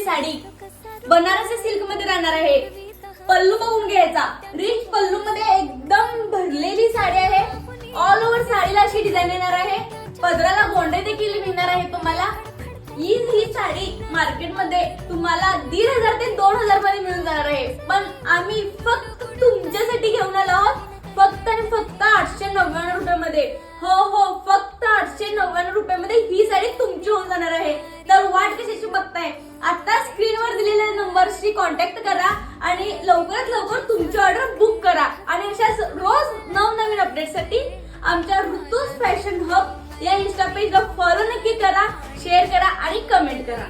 Sari Banarasi silk मध्ये राहणार आहे। पल्लू बघून घ्यायचा, रिच पल्लू मध्ये एकदम भरलेली साडी आहे। ऑल ओव्हर साडीला अशी डिझाईन येणार आहे। पदराला गोंडे देखील मिळणार आहे तुम्हाला। ही साडी मार्केटमध्ये तुम्हाला 1500 ते 2000 मध्ये मिळून जाणार आहे, पण आम्ही फक्त तुमच्यासाठी घेऊन आलो आहोत फक्त आणि फक्त 899 रुपयामध्ये। हो फक्त 899 रुपयामध्ये ही साडी तुमची होऊन जाणार आहे। तर वाट कशाची बघताय, आता स्क्रीनवर दिलेल्या नंबरशी कॉन्टॅक्ट करा आणि लवकरात लवकर तुमची ऑर्डर बुक करा। आणि अशाच रोज नवनवीन अपडेटसाठी आमच्या ऋतूज फॅशन हब या इंस्टा पेजला फॉलो नक्की करा, शेअर करा आणि कमेंट करा।